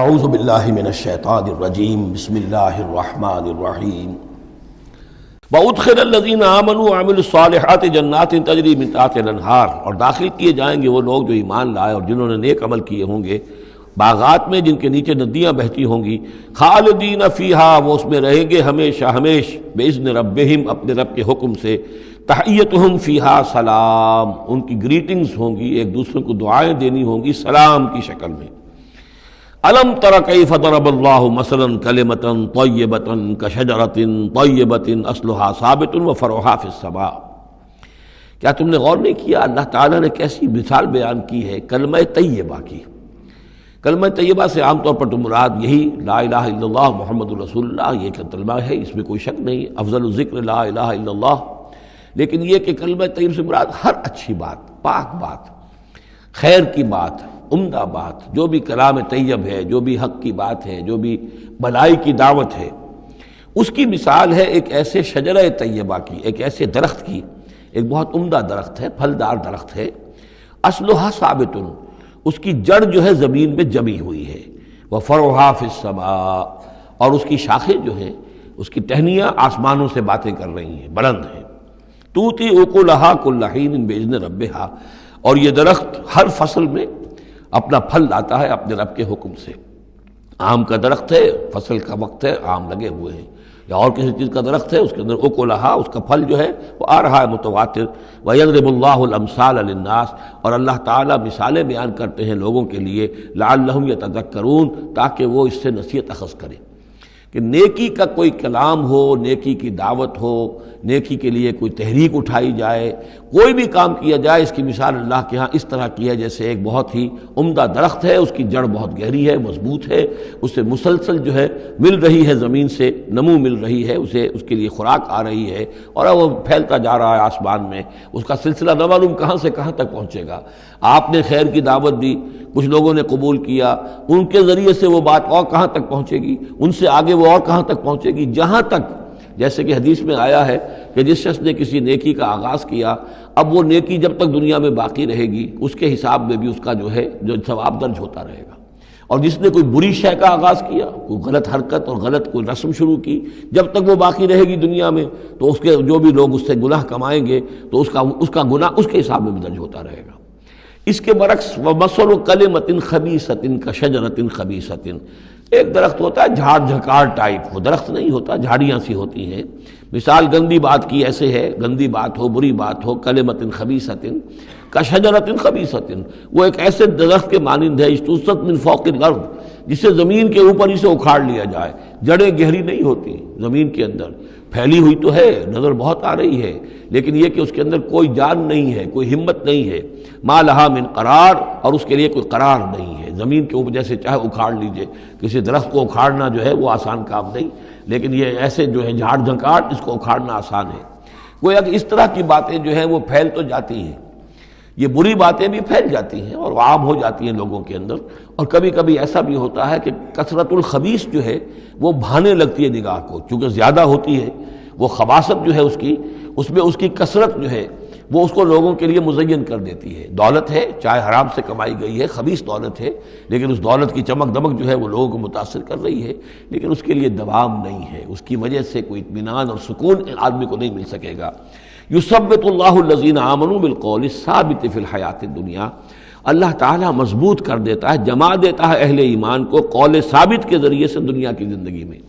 اعوذ باللہ من الشیطان الرجیم بسم اللہ الرحمن الرحیم وَأُدْخِلَ الَّذِينَ آمَنُوا وَعَمِلُوا الصَّالِحَاتِ جَنَّاتٍ تَجْرِي مِن تَحْتِهَا الْأَنْهَارُ، اور داخل کیے جائیں گے وہ لوگ جو ایمان لائے اور جنہوں نے نیک عمل کیے ہوں گے باغات میں جن کے نیچے ندیاں بہتی ہوں گی، خالدین فیہا، وہ اس میں رہیں گے ہمیشہ ہمیش، بِإِذْنِ رَبِّهِمْ، اپنے رب کے حکم سے، تحیتہم فیہا سلام، ان کی گریٹنگز ہوں گی، ایک دوسرے کو دعائیں دینی ہوں گی سلام کی شکل میں۔ الم تر کیف ضرب اللہ مثلا کلمۃ طیبۃ کشجرۃ طیبۃ اصلها ثابت وفرعها فی السماء، کیا تم نے غور نہیں کیا اللہ تعالیٰ نے کیسی مثال بیان کی ہے کلمہ طیبہ کی۔ کلمہ طیبہ سے عام طور پر تو مراد یہی لا الہ الا اللہ محمد رسول اللہ، یہ کلمہ ہے، اس میں کوئی شک نہیں، افضل الذکر لا الہ الا اللہ، لیکن یہ کہ کلمہ طیب سے مراد ہر اچھی بات، پاک بات، خیر کی بات، عمدہ بات، جو بھی کلام طیب ہے، جو بھی حق کی بات ہے، جو بھی بھلائی کی دعوت ہے، اس کی مثال ہے ایک ایسے شجرہ طیبہ کی، ایک ایسے درخت کی، ایک بہت عمدہ درخت ہے، پھلدار درخت ہے، اصلها ثابت، اس کی جڑ جو ہے زمین میں جمی ہوئی ہے، وفرعها فی السماء، اور اس کی شاخیں جو ہیں، اس کی ٹہنیاں آسمانوں سے باتیں کر رہی ہیں، بلند ہیں، توتی اکلھا کل حین باذن ربھا، اور یہ درخت ہر فصل میں اپنا پھل لاتا ہے اپنے رب کے حکم سے۔ آم کا درخت ہے، فصل کا وقت ہے، آم لگے ہوئے ہیں، یا اور کسی چیز کا درخت ہے، اس کے اندر اکلھا، اس کا پھل جو ہے وہ آ رہا ہے متواتر۔ وَيَضْرِبُ اللَّهُ الْأَمْثَالَ لِلنَّاسِ، اور اللہ تعالیٰ مثالیں بیان کرتے ہیں لوگوں کے لیے، لَعَلَّهُمْ يَتَذَكَّرُونَ، تاکہ وہ اس سے نصیحت اخذ کریں کہ نیکی کا کوئی کلام ہو، نیکی کی دعوت ہو، نیکی کے لیے کوئی تحریک اٹھائی جائے، کوئی بھی کام کیا جائے، اس کی مثال اللہ کے ہاں اس طرح کی ہے جیسے ایک بہت ہی عمدہ درخت ہے، اس کی جڑ بہت گہری ہے، مضبوط ہے، اسے مسلسل جو ہے مل رہی ہے، زمین سے نمو مل رہی ہے، اسے اس کے لیے خوراک آ رہی ہے، اور وہ پھیلتا جا رہا ہے آسمان میں، اس کا سلسلہ نہ معلوم کہاں سے کہاں تک پہنچے گا۔ آپ نے خیر کی دعوت دی، کچھ لوگوں نے قبول کیا، ان کے ذریعے سے وہ بات اور کہاں تک پہنچے گی، ان سے آگے وہ اور کہاں تک پہنچے گی، جہاں تک، جیسے کہ حدیث میں آیا ہے کہ جس شخص نے کسی نیکی کا آغاز کیا، اب وہ نیکی جب تک دنیا میں باقی رہے گی اس کے حساب میں بھی اس کا جو ہے جو ثواب درج ہوتا رہے گا، اور جس نے کوئی بری شے کا آغاز کیا، کوئی غلط حرکت اور غلط کوئی رسم شروع کی، جب تک وہ باقی رہے گی دنیا میں تو اس کے جو بھی لوگ اس سے گناہ کمائیں گے تو اس کا گناہ اس کے حساب میں بھی درج ہوتا رہے گا۔ اس کے برعکس وَمَثَلُ كَلِمَةٍ خَبِيثَةٍ كَشَجَرَةٍ خَبِيثَةٍ، ایک درخت ہوتا ہے جھاڑ جھکار ٹائپ، وہ درخت نہیں ہوتا، جھاڑیاں سی ہوتی ہیں، مثال گندی بات کی ایسے ہے، گندی بات ہو، بری بات ہو، کلمۃ خبیثۃ کشجرۃ خبیثۃ، وہ ایک ایسے درخت کے مانند ہے اجتثت من فوق الارض، جسے زمین کے اوپر ہی سے اکھاڑ لیا جائے، جڑیں گہری نہیں ہوتی زمین کے اندر، پھیلی ہوئی تو ہے، نظر بہت آ رہی ہے، لیکن یہ کہ اس کے اندر کوئی جان نہیں ہے، کوئی ہمت نہیں ہے، ما لہا من قرار، اور اس کے لیے کوئی قرار نہیں ہے، زمین کے اوپر جیسے چاہے اکھاڑ لیجئے، کسی درخت کو اکھاڑنا جو ہے وہ آسان کام نہیں، لیکن یہ ایسے جو ہے جھاڑ جھنکاڑ، اس کو اکھاڑنا آسان ہے۔ گویا کہ اس طرح کی باتیں جو ہیں وہ پھیل تو جاتی ہیں، یہ بری باتیں بھی پھیل جاتی ہیں اور عام ہو جاتی ہیں لوگوں کے اندر، اور کبھی کبھی ایسا بھی ہوتا ہے کہ کثرت الخبیث جو ہے وہ بھانے لگتی ہے نگاہ کو، چونکہ زیادہ ہوتی ہے وہ خباثت جو ہے اس میں اس کی کثرت جو ہے وہ اس کو لوگوں کے لیے مزین کر دیتی ہے۔ دولت ہے، چاہے حرام سے کمائی گئی ہے، خبیث دولت ہے، لیکن اس دولت کی چمک دمک جو ہے وہ لوگوں کو متاثر کر رہی ہے، لیکن اس کے لیے دوام نہیں ہے، اس کی وجہ سے کوئی اطمینان اور سکون آدمی کو نہیں مل سکے گا۔ یثبت اللہ الذین آمنوا بالقول الثابت فی الحیات الدنیا، اللہ تعالیٰ مضبوط کر دیتا ہے، جما دیتا ہے اہل ایمان کو قول ثابت کے ذریعے سے دنیا کی زندگی میں۔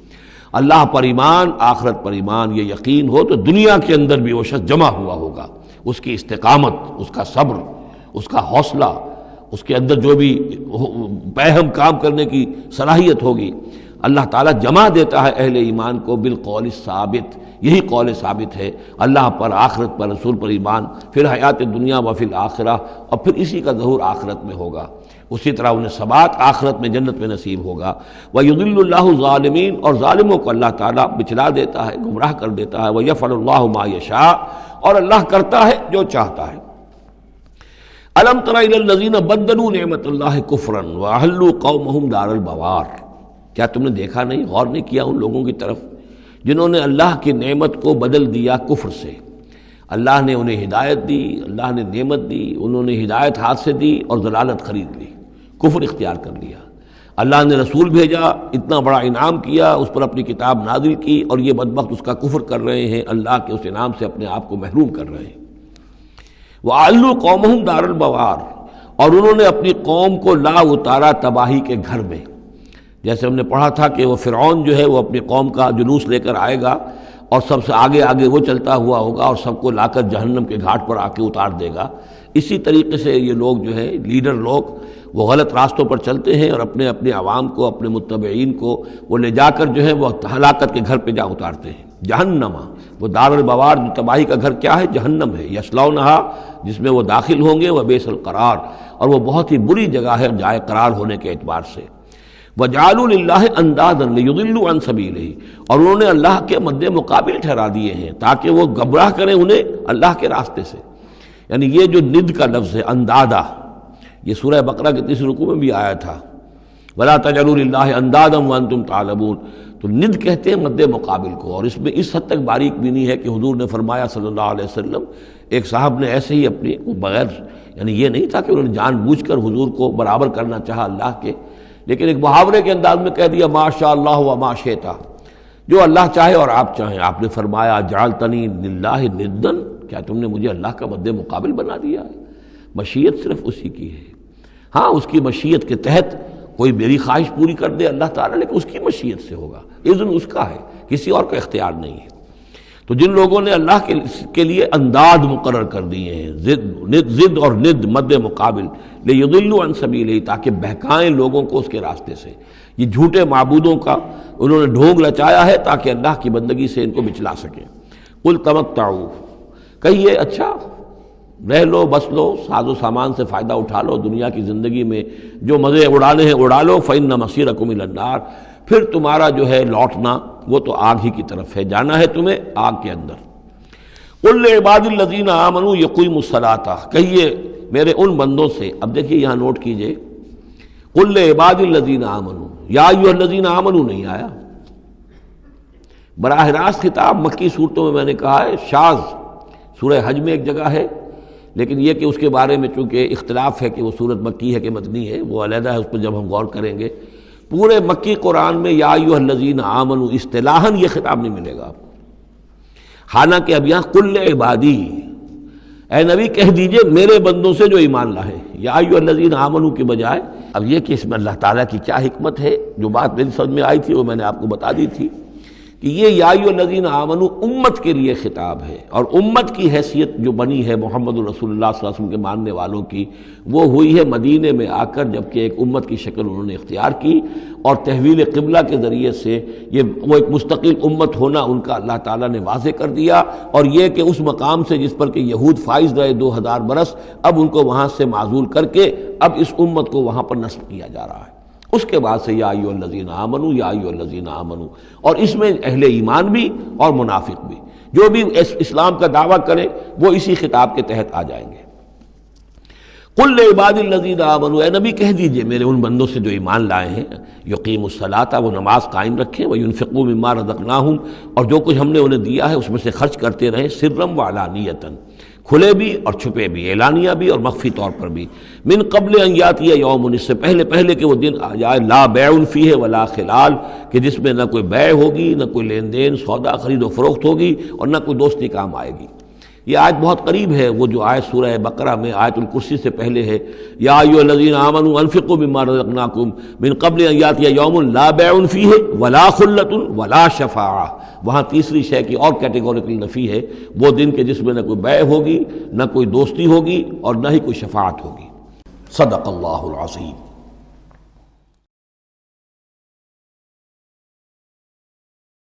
اللہ پر ایمان، آخرت پر ایمان، یہ یقین ہو تو دنیا کے اندر بھی وہ شخص جمع ہوا ہوگا، اس کی استقامت، اس کا صبر، اس کا حوصلہ، اس کے اندر جو بھی پہم کام کرنے کی صلاحیت ہوگی، اللہ تعالیٰ جمع دیتا ہے اہل ایمان کو بالقول ثابت، یہی قول ثابت ہے، اللہ پر، آخرت پر، رسول پر ایمان، پھر حیات دنیا و فی الآخرہ، اور پھر اسی کا ظہور آخرت میں ہوگا، اسی طرح انہیں ثبات آخرت میں جنت میں نصیب ہوگا۔ وَيُضِلُّ اللَّهُ الظَّالِمِينَ، اور ظالموں کو اللہ تعالیٰ بچلا دیتا ہے، گمراہ کر دیتا ہے، وَيَفْعَلُ اللَّهُ مَا يَشَاءُ، اور اللہ کرتا ہے جو چاہتا ہے۔ أَلَمْ تَرَ إِلَى الَّذِينَ بَدَّلُوا نِعْمَةَ اللَّهِ كُفْرًا وَأَحَلُّوا قَوْمَهُمْ دَارَ الْبَوَارِ، کیا تم نے دیکھا نہیں، غور نہیں کیا ان لوگوں کی طرف جنہوں نے اللہ کی نعمت کو بدل دیا کفر سے؟ اللہ نے انہیں ہدایت دی، اللہ نے نعمت دی، انہوں نے ہدایت ہاتھ سے دی اور ضلالت خرید لی، کفر اختیار کر لیا۔ اللہ نے رسول بھیجا، اتنا بڑا انعام کیا، اس پر اپنی کتاب نازل کی، اور یہ بدبخت اس کا کفر کر رہے ہیں، اللہ کے اس انعام سے اپنے آپ کو محروم کر رہے ہیں۔ وَأَعْلُوا قَوْمَهُمْ دَارَ الْبَوَارِ، اور انہوں نے اپنی قوم کو لا اتارا تباہی کے گھر میں۔ جیسے ہم نے پڑھا تھا کہ وہ فرعون جو ہے وہ اپنی قوم کا جلوس لے کر آئے گا اور سب سے آگے آگے وہ چلتا ہوا ہوگا اور سب کو لا کر جہنم کے گھاٹ پر آ کے اتار دے گا۔ اسی طریقے سے یہ لوگ جو ہے لیڈر لوگ وہ غلط راستوں پر چلتے ہیں اور اپنے اپنے عوام کو، اپنے متبعین کو وہ لے جا کر جو ہے وہ ہلاکت کے گھر پہ جا اتارتے ہیں۔ جہنم، وہ دار البوار، جو تباہی کا گھر کیا ہے؟ جہنم ہے۔ یصلونھا، جس میں وہ داخل ہوں گے، وبئس القرار، اور وہ بہت ہی بری جگہ ہے جائے قرار ہونے کے اعتبار سے۔ وَجَعَلُوا لِلَّهِ أَندَادًا لِيُضِلُّوا عَن سَبِيلِهِ، اور انہوں نے اللہ کے مد مقابل ٹھہرا دیے ہیں تاکہ وہ گمراہ کریں انہیں اللہ کے راستے سے۔ یعنی یہ جو ند کا لفظ ہے اندادا، یہ سورہ بقرہ کے تیسرے رکوع میں بھی آیا تھا، وَلَا تَجْعَلُوا لِلَّهِ أَندَادًا وَأَنْتُمْ تَعْلَمُونَ، تو ند کہتے ہیں مد مقابل کو، اور اس میں اس حد تک باریک بھی نہیں ہے کہ حضور نے فرمایا صلی اللہ علیہ وسلم، ایک صاحب نے ایسے ہی اپنی بغیر، یعنی یہ نہیں تھا کہ انہوں نے جان بوجھ کر حضور کو برابر کرنا چاہا اللہ کے، لیکن ایک محاورے کے انداز میں کہہ دیا ما شاء اللہ وما شئت، جو اللہ چاہے اور آپ چاہیں۔ آپ نے فرمایا جعلتنی للہ ندن، کیا تم نے مجھے اللہ کا مد مقابل بنا دیا ہے؟ مشیت صرف اسی کی ہے، ہاں اس کی مشیت کے تحت کوئی میری خواہش پوری کر دے اللہ تعالیٰ، لیکن اس کی مشیت سے ہوگا، اذن اس کا ہے، کسی اور کا اختیار نہیں ہے۔ تو جن لوگوں نے اللہ کے لیے انداد مقرر کر دیے ہیں، ضد اور ند مد مقابل، لیضلوا عن سبیلہ، تاکہ بہکائیں لوگوں کو اس کے راستے سے، یہ جھوٹے معبودوں کا انہوں نے ڈھونگ رچایا ہے تاکہ اللہ کی بندگی سے ان کو بچلا سکیں۔ قل تمتعوا، کہیے اچھا رہ لو، بس لو، ساز و سامان سے فائدہ اٹھا لو، دنیا کی زندگی میں جو مزے اڑانے ہیں اڑا لو، فإن مصیرکم الی النار، پھر تمہارا جو ہے لوٹنا وہ تو آگ ہی کی طرف ہے، جانا ہے تمہیں آگ کے اندر۔ قل لعباد الذین آمنوا یقیموا الصلاۃ، کہیے میرے ان بندوں سے، اب دیکھیے یہاں نوٹ کیجئے، قل لعباد الذین آمنوا، یا ایھا الذین آمنوا نہیں آیا، براہ راست خطاب مکی صورتوں میں میں نے کہا ہے شاذ، سورہ حج میں ایک جگہ ہے، لیکن یہ کہ اس کے بارے میں چونکہ اختلاف ہے کہ وہ سورت مکی ہے کہ مدنی ہے، وہ علیحدہ ہے، اس پر جب ہم غور کریں گے۔ پورے مکی قرآن میں یا ایھا الذین آمنوا اصطلاحاً یہ خطاب نہیں ملے گا آپ کو، حالانکہ اب یہاں قل عبادی، اے نبی کہہ دیجئے میرے بندوں سے جو ایمان لائے، یا ایھا الذین آمنوا کے بجائے۔ اب یہ کہ اس میں اللہ تعالیٰ کی کیا حکمت ہے، جو بات میری سمجھ میں آئی تھی وہ میں نے آپ کو بتا دی تھی کہ یہ یا ایھا الذین آمنوا امت کے لیے خطاب ہے، اور امت کی حیثیت جو بنی ہے محمد رسول اللہ صلی اللہ علیہ وسلم کے ماننے والوں کی، وہ ہوئی ہے مدینے میں آ کر، جبکہ ایک امت کی شکل انہوں نے اختیار کی، اور تحویل قبلہ کے ذریعے سے یہ وہ ایک مستقل امت ہونا ان کا اللہ تعالیٰ نے واضح کر دیا، اور یہ کہ اس مقام سے جس پر کہ یہود فائز رہے 2000 برس، اب ان کو وہاں سے معزول کر کے اب اس امت کو وہاں پر نصب کیا جا رہا ہے۔ اس کے بعد سے یا ایھا الذین آمنوا، یا ایھا الذین آمنوا، اور اس میں اہل ایمان بھی اور منافق بھی، جو بھی اسلام کا دعویٰ کرے وہ اسی خطاب کے تحت آ جائیں گے۔ قل لعباد الذین آمنوا، اے نبی کہہ دیجئے میرے ان بندوں سے جو ایمان لائے ہیں، یقیموا الصلاۃ، وہ نماز قائم رکھیں، وینفقوا مما رزقناہم، اور جو کچھ ہم نے انہیں دیا ہے اس میں سے خرچ کرتے رہیں، سرا وعلانیۃ، کھلے بھی اور چھپے بھی، اعلانیہ بھی اور مخفی طور پر بھی، من قبل ان یاتی یوم، اس سے پہلے کہ وہ دن آ جائے، لا بیع فیہ ولا خلال، کہ جس میں نہ کوئی بیع ہوگی، نہ کوئی لین دین سودا خرید و فروخت ہوگی، اور نہ کوئی دوستی کام آئے گی۔ یہ آیت بہت قریب ہے وہ جو آیت سورہ بقرہ میں آیت الکرسی سے پہلے ہے، یا ایھا الذین آمنوا انفقوا مما رزقناکم من قبل ان یاتی یوم لا بیع فیہ ولا خلۃ ولا شفاعہ، وہاں تیسری شے کی اور کیٹیگوریکل نفی ہے، وہ دن کے جس میں نہ کوئی بیع ہوگی، نہ کوئی دوستی ہوگی، اور نہ ہی کوئی شفاعت ہوگی۔ صدق اللہ العظیم۔